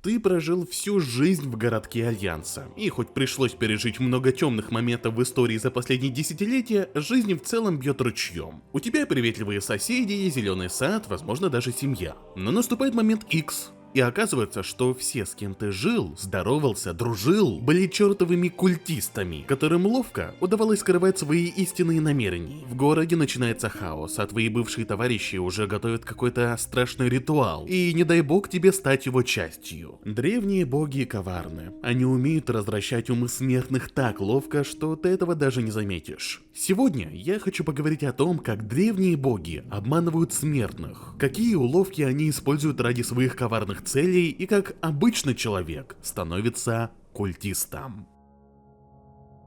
Ты прожил всю жизнь в городке Альянса, и хоть пришлось пережить много темных моментов в истории за последние десятилетия, жизнь в целом бьет ручьем. У тебя приветливые соседи, зеленый сад, возможно даже семья. Но наступает момент X. И оказывается, что все, с кем ты жил, здоровался, дружил, были чертовыми культистами, которым ловко удавалось скрывать свои истинные намерения. В городе начинается хаос, а твои бывшие товарищи уже готовят какой-то страшный ритуал, и не дай бог тебе стать его частью. Древние боги коварны. Они умеют развращать умы смертных так ловко, что ты этого даже не заметишь. Сегодня я хочу поговорить о том, как древние боги обманывают смертных, какие уловки они используют ради своих коварных целей и как обычный человек становится культистом.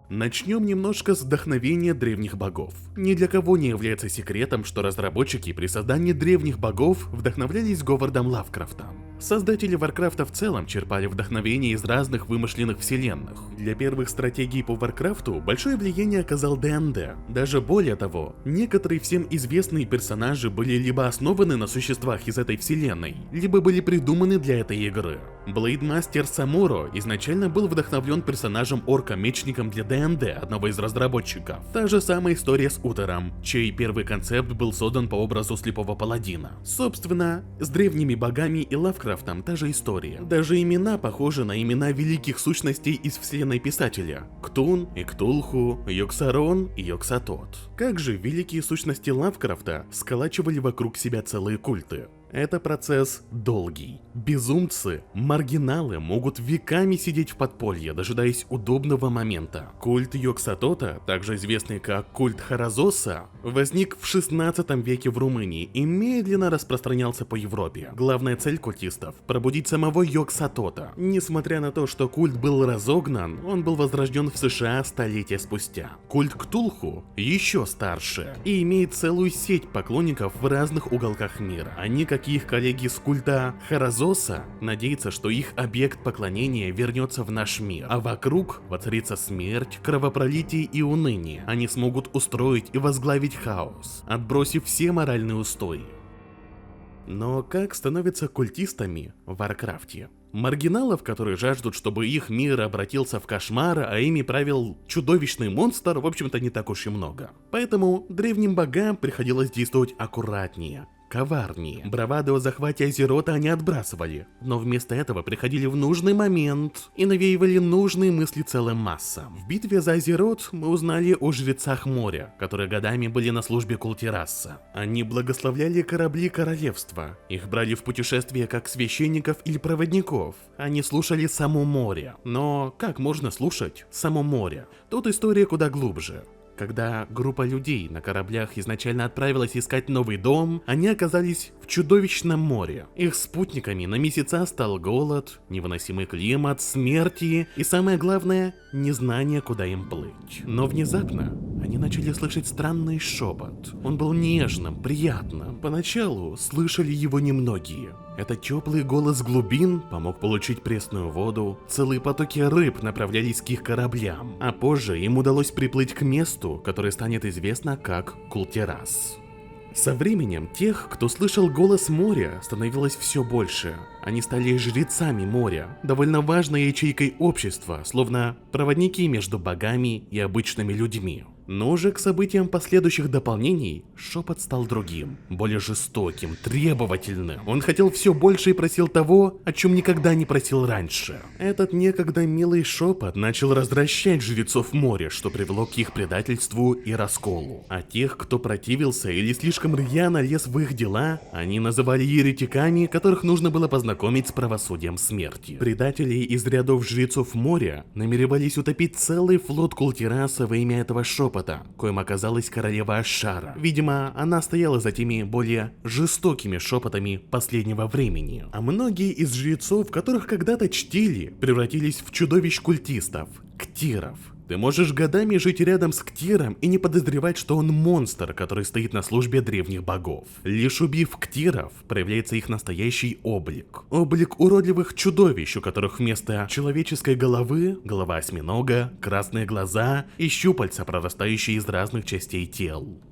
Начнем немножко с вдохновения древних богов. Ни для кого не является секретом, что разработчики при создании древних богов вдохновлялись Говардом Лавкрафтом. Создатели Варкрафта в целом черпали вдохновение из разных вымышленных вселенных. Для первых стратегий по Варкрафту большое влияние оказал ДНД. Даже более того, некоторые всем известные персонажи были либо основаны на существах из этой вселенной, либо были придуманы для этой игры. Блейдмастер Самуро изначально был вдохновлен персонажем орка-мечником для ДНД одного из разработчиков. Та же самая история с Утером, чей первый концепт был создан по образу слепого паладина. Собственно, с древними богами и Лавкрафтом та же история. Даже имена похожи на имена великих сущностей из вселенной писателя. Ктун и Ктулху, Йоксарон и Йоксатот. Как же великие сущности Лавкрафта сколачивали вокруг себя целые культы? Это процесс долгий. Безумцы, маргиналы могут веками сидеть в подполье, дожидаясь удобного момента. Культ Йоксатота, также известный как культ Харазоса, возник в 16 веке в Румынии и медленно распространялся по Европе. Главная цель культистов – пробудить самого Йоксатота. Несмотря на то, что культ был разогнан, он был возрожден в США столетия спустя. Культ Ктулху еще старше и имеет целую сеть поклонников в разных уголках мира. Они, как и их коллеги с культа Харазоса, надеются, что их объект поклонения вернется в наш мир, а вокруг воцарится смерть, кровопролитие и уныние. Они смогут устроить и возглавить хаос, отбросив все моральные устои. Но как становятся культистами в Варкрафте? Маргиналов, которые жаждут, чтобы их мир обратился в кошмар, а ими правил чудовищный монстр, в общем-то не так уж и много. Поэтому древним богам приходилось действовать аккуратнее, коварнее. Браваду о захвате Азерота они отбрасывали, но вместо этого приходили в нужный момент и навеивали нужные мысли целым массам. В битве за Азерот мы узнали о жрецах моря, которые годами были на службе Култираса. Они благословляли корабли королевства, их брали в путешествия как священников или проводников. Они слушали само море. Но как можно слушать само море? Тут история куда глубже. Когда группа людей на кораблях изначально отправилась искать новый дом, они оказались в чудовищном море. Их спутниками на месяца стал голод, невыносимый климат, смерти и, самое главное, незнание, куда им плыть. Но внезапно они начали слышать странный шепот. Он был нежным, приятным. Поначалу слышали его немногие. Этот теплый голос глубин помог получить пресную воду, целые потоки рыб направлялись к их кораблям, а позже им удалось приплыть к месту, которое станет известно как Култирас. Со временем тех, кто слышал голос моря, становилось все больше. Они стали жрецами моря, довольно важной ячейкой общества, словно проводники между богами и обычными людьми. Но уже к событиям последующих дополнений шепот стал другим, более жестоким, требовательным. Он хотел все больше и просил того, о чем никогда не просил раньше. Этот некогда милый шепот начал развращать жрецов моря, что привело к их предательству и расколу. А тех, кто противился или слишком рьяно лез в их дела, они называли еретиками, которых нужно было познакомить с правосудием смерти. Предатели из рядов жрецов моря намеревались утопить целый флот Култираса во имя этого шепота, коим оказалась королева Ашара. Видимо, она стояла за теми более жестокими шепотами последнего времени. А многие из жрецов, которых когда-то чтили, превратились в чудовищ-культистов, ктиров. Ты можешь годами жить рядом с Ктиром и не подозревать, что он монстр, который стоит на службе древних богов. Лишь убив Ктиров, проявляется их настоящий облик. Облик уродливых чудовищ, у которых вместо человеческой головы, голова осьминога, красные глаза и щупальца, прорастающие из разных частей тел.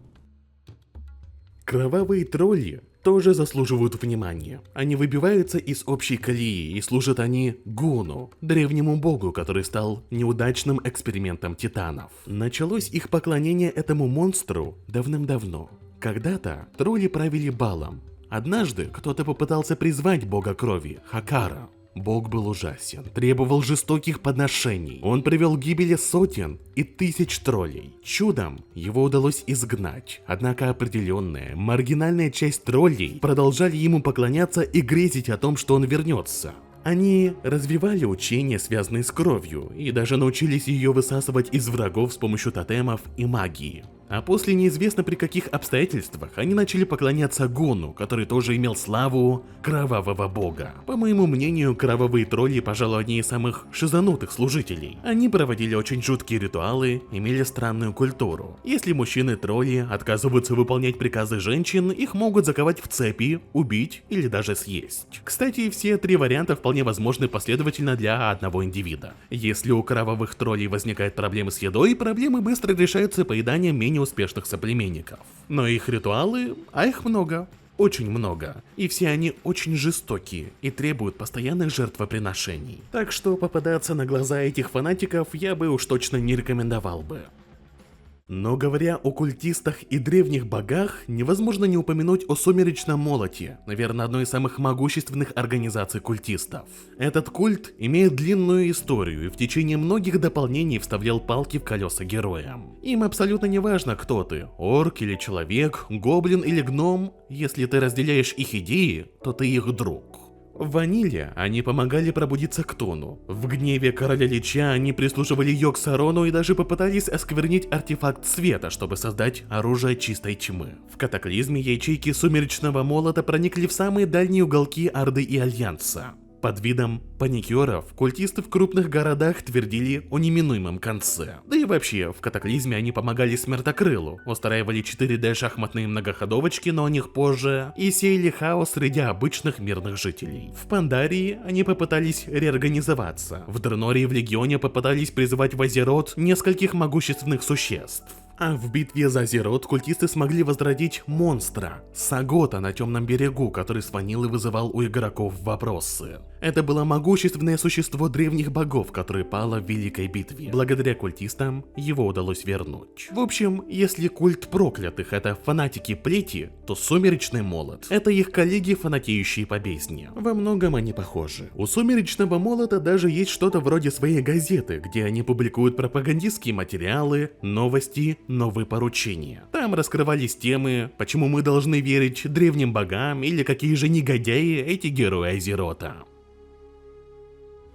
Кровавые тролли тоже заслуживают внимания. Они выбиваются из общей колеи, и служат они Гуну, древнему богу, который стал неудачным экспериментом титанов. Началось их поклонение этому монстру давным-давно. Когда-то тролли правили балом. Однажды кто-то попытался призвать бога крови, Хакара. Бог был ужасен, требовал жестоких подношений. Он привел к гибели сотен и тысяч троллей. Чудом его удалось изгнать. Однако определенная, маргинальная часть троллей продолжали ему поклоняться и грезить о том, что он вернется. Они развивали учения, связанные с кровью, и даже научились ее высасывать из врагов с помощью тотемов и магии. А после неизвестно при каких обстоятельствах они начали поклоняться Гуну, который тоже имел славу кровавого бога. По моему мнению, кровавые тролли, пожалуй, одни из самых шизанутых служителей. Они проводили очень жуткие ритуалы, имели странную культуру. Если мужчины-тролли отказываются выполнять приказы женщин, их могут заковать в цепи, убить или даже съесть. Кстати, все три варианта вполне возможны последовательно для одного индивида. Если у кровавых троллей возникают проблемы с едой, проблемы быстро решаются поеданием менее успешных соплеменников. Но их ритуалы, а их много, очень много, и все они очень жестокие и требуют постоянных жертвоприношений. Так что попадаться на глаза этих фанатиков я бы уж точно не рекомендовал бы. Но говоря о культистах и древних богах, невозможно не упомянуть о Сумеречном Молоте, наверное, одной из самых могущественных организаций культистов. Этот культ имеет длинную историю и в течение многих дополнений вставлял палки в колеса героям. Им абсолютно не важно, кто ты, орк или человек, гоблин или гном, если ты разделяешь их идеи, то ты их друг. В Ваниле они помогали пробудиться Ктону. В гневе короля Лича они прислушивали Йог-Сарону и даже попытались осквернить артефакт света, чтобы создать оружие чистой тьмы. В Катаклизме ячейки Сумеречного Молота проникли в самые дальние уголки Орды и Альянса. Под видом паникеров культисты в крупных городах твердили о неминуемом конце. Да и вообще, в Катаклизме они помогали Смертокрылу, устраивали 4D шахматные многоходовочки, но о них позже, и сеяли хаос среди обычных мирных жителей. В Пандарии они попытались реорганизоваться, в Дренории и в Легионе попытались призывать в Азерот нескольких могущественных существ. А в битве за Азерот культисты смогли возродить монстра, Сагота на Темном берегу, который с Ванилы вызывал у игроков вопросы. Это было могущественное существо древних богов, которое пало в Великой битве. Благодаря культистам его удалось вернуть. В общем, если культ проклятых — это фанатики плети, то Сумеречный Молот — это их коллеги, фанатеющие по бездне. Во многом они похожи. У Сумеречного Молота даже есть что-то вроде своей газеты, где они публикуют пропагандистские материалы, новости, новые поручения. Там раскрывались темы, почему мы должны верить древним богам или какие же негодяи эти герои Азерота.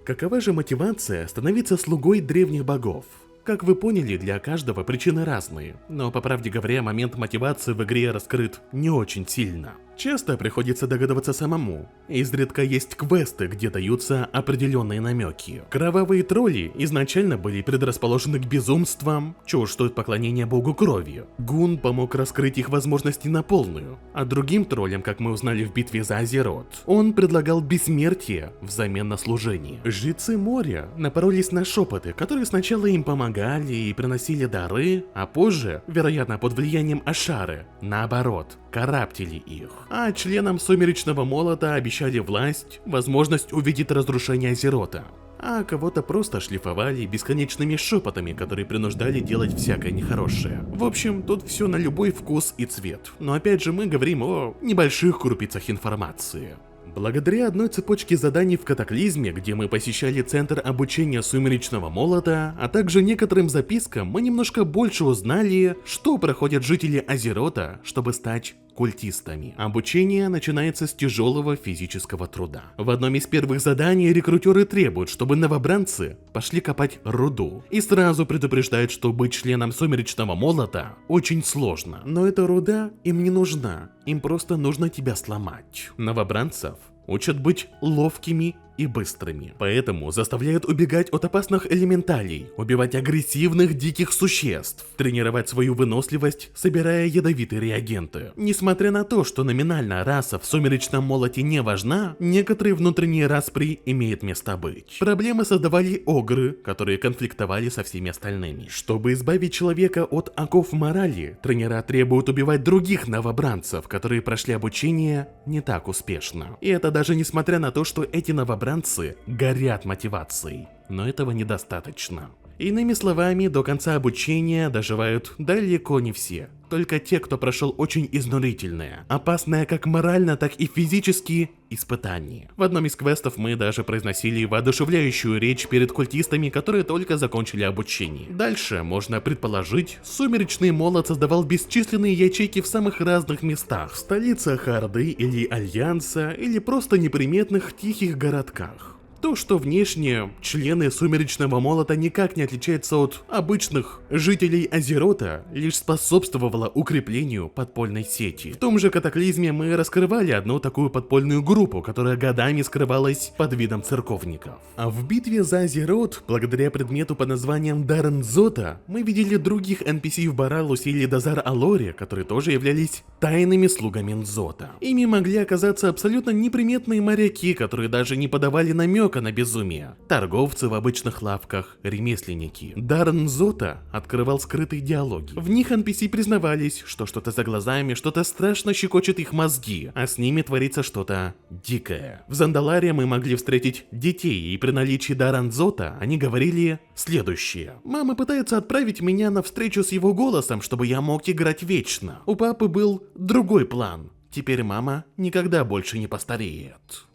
Какова же мотивация становиться слугой древних богов? Как вы поняли, для каждого причины разные, но по правде говоря, момент мотивации в игре раскрыт не очень сильно. Часто приходится догадываться самому. Изредка есть квесты, где даются определенные намеки. Кровавые тролли изначально были предрасположены к безумствам, чего уж стоит поклонение богу крови. Гун помог раскрыть их возможности на полную, а другим троллям, как мы узнали в битве за Азерот, он предлагал бессмертие взамен на служение. Жрецы моря напоролись на шепоты, которые сначала им помогали и приносили дары, а позже, вероятно под влиянием Ашары, наоборот, караптили их. А членам Сумеречного Молота обещали власть, возможность увидеть разрушение Азерота. А кого-то просто шлифовали бесконечными шепотами, которые принуждали делать всякое нехорошее. В общем, тут все на любой вкус и цвет. Но опять же мы говорим о небольших крупицах информации. Благодаря одной цепочке заданий в Катаклизме, где мы посещали центр обучения Сумеречного Молота, а также некоторым запискам, мы немножко больше узнали, что проходят жители Азерота, чтобы стать культистами. Обучение начинается с тяжелого физического труда. В одном из первых заданий рекрутеры требуют, чтобы новобранцы пошли копать руду. И сразу предупреждают, что быть членом Сумеречного Молота очень сложно. Но эта руда им не нужна, им просто нужно тебя сломать. Новобранцев учат быть ловкими и быстрыми. Поэтому заставляют убегать от опасных элементалей, убивать агрессивных диких существ, тренировать свою выносливость, собирая ядовитые реагенты. Несмотря на то, что номинально раса в Сумеречном Молоте не важна, некоторые внутренние распри имеют место быть. Проблемы создавали огры, которые конфликтовали со всеми остальными. Чтобы избавить человека от оков морали, тренера требуют убивать других новобранцев, которые прошли обучение не так успешно. И это даже несмотря на то, что эти новобранцы горят мотивацией. Но этого недостаточно. Иными словами, до конца обучения доживают далеко не все. Только те, кто прошел очень изнурительное, опасное как морально, так и физически испытание. В одном из квестов мы даже произносили воодушевляющую речь перед культистами, которые только закончили обучение. Дальше, можно предположить, Сумеречный Молот создавал бесчисленные ячейки в самых разных местах. В столицах Орды или Альянса, или просто неприметных тихих городках. То, что внешне члены Сумеречного Молота никак не отличаются от обычных жителей Азерота, лишь способствовало укреплению подпольной сети. В том же Катаклизме мы раскрывали одну такую подпольную группу, которая годами скрывалась под видом церковников. А в битве за Азерот, благодаря предмету под названием Даррен-Зота, мы видели других NPC в Баралусе или Дазар-Алоре, которые тоже являлись тайными слугами Нзота. Ими могли оказаться абсолютно неприметные моряки, которые даже не подавали намек на безумие. Торговцы в обычных лавках, ремесленники. Даррен-Зота открывал скрытые диалоги. В них NPC признавались, что что-то за глазами, что-то страшно щекочет их мозги, а с ними творится что-то дикое. В Зандаларе мы могли встретить детей, и при наличии Даррен-Зота они говорили следующее. «Мама пытается отправить меня на встречу с его голосом, чтобы я мог играть вечно. У папы был другой план. Теперь мама никогда больше не постареет».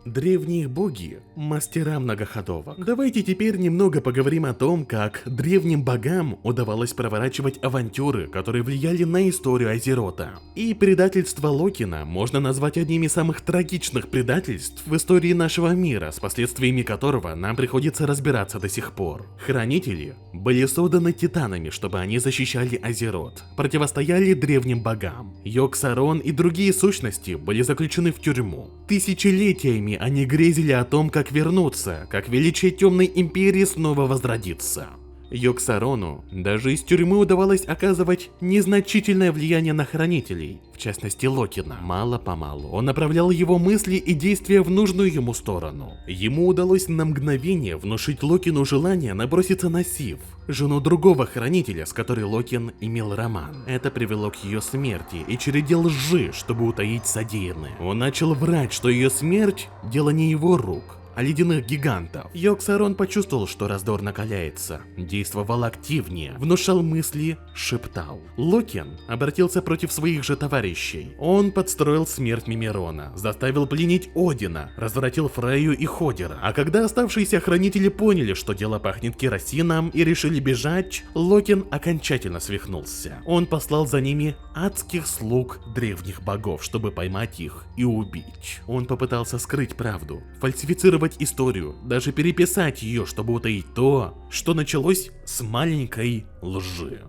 Древние боги – мастера многоходовок. Давайте теперь немного поговорим о том, как древним богам удавалось проворачивать авантюры, которые влияли на историю Азерота. И предательство Локина можно назвать одним из самых трагичных предательств в истории нашего мира, с последствиями которого нам приходится разбираться до сих пор. Хранители были созданы титанами, чтобы они защищали Азерот, противостояли древним богам. Йоксарон и другие сущности были заключены в тюрьму. Тысячелетиями они грезили о том, как вернуться, как величие Темной Империи снова возродится. Йоксарону даже из тюрьмы удавалось оказывать незначительное влияние на хранителей, в частности Локина. Мало-помалу он направлял его мысли и действия в нужную ему сторону. Ему удалось на мгновение внушить Локину желание наброситься на Сив, жену другого хранителя, с которой Локин имел роман. Это привело к ее смерти и череде лжи, чтобы утаить содеянное. Он начал врать, что ее смерть – дело не его рук, а ледяных гигантов. Йоксарон почувствовал, что раздор накаляется, действовал активнее, внушал мысли, шептал. Локин обратился против своих же товарищей. Он подстроил смерть Мимирона, заставил пленить Одина, развратил Фрейю и Ходера. А когда оставшиеся хранители поняли, что дело пахнет керосином и решили бежать, Локин окончательно свихнулся. Он послал за ними адских слуг древних богов, чтобы поймать их и убить. Он попытался скрыть правду, фальсифицировать историю, даже переписать ее, чтобы утаить то, что началось с маленькой лжи.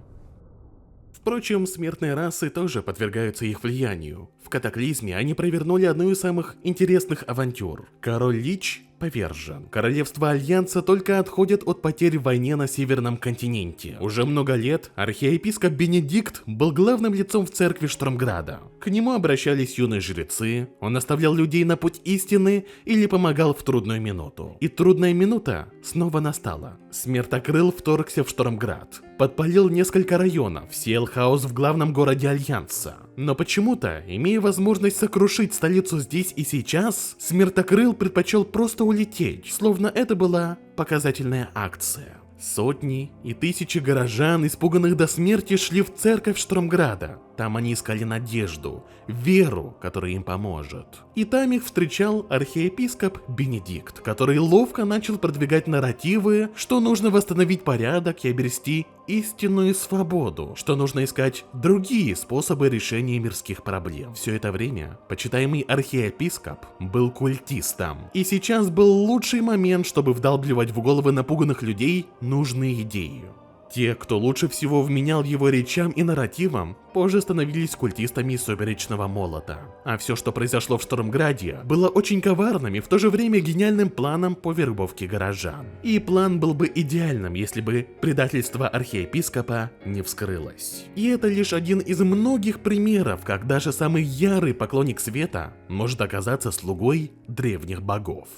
Впрочем, смертные расы тоже подвергаются их влиянию. В Катаклизме они провернули одну из самых интересных авантюр. Король Лич повержен. Королевства Альянса только отходят от потерь в войне на Северном континенте. Уже много лет архиепископ Бенедикт был главным лицом в церкви Штормграда. К нему обращались юные жрецы, он наставлял людей на путь истины или помогал в трудную минуту. И трудная минута снова настала. Смертокрыл вторгся в Штормград, подпалил несколько районов, сеял хаос в главном городе Альянса. Но почему-то, имея возможность сокрушить столицу здесь и сейчас, Смертокрыл предпочел просто улететь, словно это была показательная акция. Сотни и тысячи горожан, испуганных до смерти, шли в церковь Штормграда. Там они искали надежду, веру, которая им поможет. И там их встречал архиепископ Бенедикт, который ловко начал продвигать нарративы, что нужно восстановить порядок и обрести истинную свободу, что нужно искать другие способы решения мирских проблем. Все это время почитаемый архиепископ был культистом. И сейчас был лучший момент, чтобы вдалбливать в головы напуганных людей нужные идеи. Те, кто лучше всего вменял его речам и нарративам, позже становились культистами Сумеречного Молота. А все, что произошло в Штормграде, было очень коварным и в то же время гениальным планом по вербовке горожан. И план был бы идеальным, если бы предательство архиепископа не вскрылось. И это лишь один из многих примеров, как даже самый ярый поклонник света может оказаться слугой древних богов.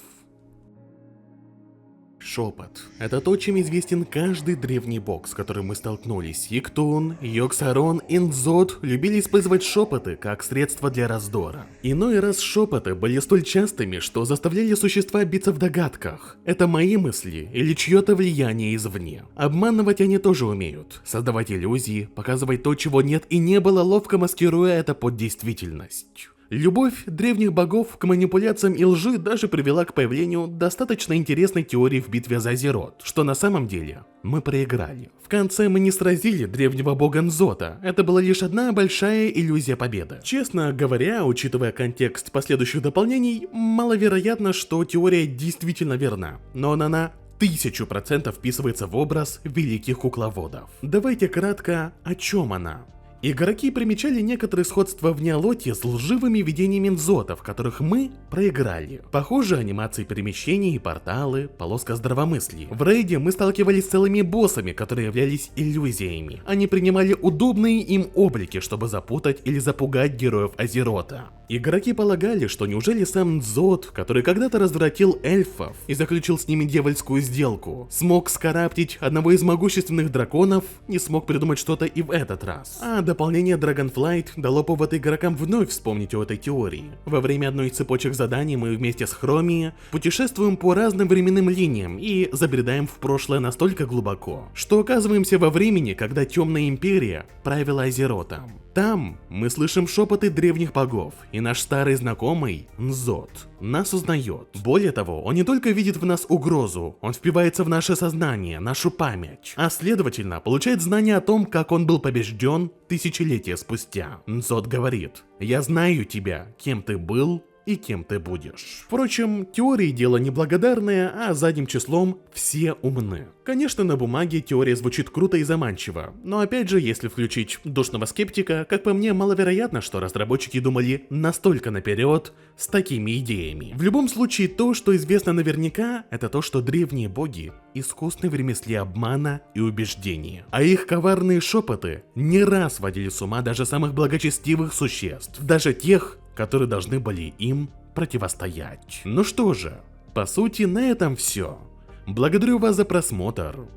Шепот — это то, чем известен каждый древний бог, с которым мы столкнулись. Йктун, Йоксарон и Нзот любили использовать шепоты как средство для раздора. Иной раз шепоты были столь частыми, что заставляли существа биться в догадках. Это мои мысли или чье-то влияние извне. Обманывать они тоже умеют. Создавать иллюзии, показывать то, чего нет и не было, ловко маскируя это под действительность. Любовь древних богов к манипуляциям и лжи даже привела к появлению достаточно интересной теории в битве за Азерот, что на самом деле мы проиграли. В конце мы не сразили древнего бога Нзота, это была лишь одна большая иллюзия победы. Честно говоря, учитывая контекст последующих дополнений, маловероятно, что теория действительно верна, но она на 1000% вписывается в образ великих кукловодов. Давайте кратко, о чем она. Игроки примечали некоторые сходства в Неолоте с лживыми видениями Нзота, в которых мы проиграли. Похожие анимации перемещений и порталы, полоска здравомыслия. В рейде мы сталкивались с целыми боссами, которые являлись иллюзиями. Они принимали удобные им облики, чтобы запутать или запугать героев Азерота. Игроки полагали, что неужели сам Нзот, который когда-то развратил эльфов и заключил с ними дьявольскую сделку, смог скараптить одного из могущественных драконов, не смог придумать что-то и в этот раз. А дополнение Dragonflight дало повод игрокам вновь вспомнить о этой теории. Во время одной из цепочек заданий мы вместе с Хроми путешествуем по разным временным линиям и забредаем в прошлое настолько глубоко, что оказываемся во времени, когда Темная Империя правила Азеротом. Там мы слышим шепоты древних богов, и наш старый знакомый Нзот нас узнает. Более того, он не только видит в нас угрозу, он впивается в наше сознание, нашу память, а следовательно получает знания о том, как он был побежден тысячелетия спустя. Нзот говорит: «Я знаю тебя, кем ты был и кем ты будешь». Впрочем, теории дело неблагодарное, а задним числом все умны. Конечно, на бумаге теория звучит круто и заманчиво, но опять же, если включить душного скептика, как по мне, маловероятно, что разработчики думали настолько наперед с такими идеями. В любом случае, то, что известно наверняка, это то, что древние боги искусны в ремесле обмана и убеждения, а их коварные шепоты не раз водили с ума даже самых благочестивых существ, даже тех, которые должны были им противостоять. Ну что же, по сути, на этом все. Благодарю вас за просмотр.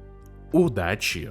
Удачи!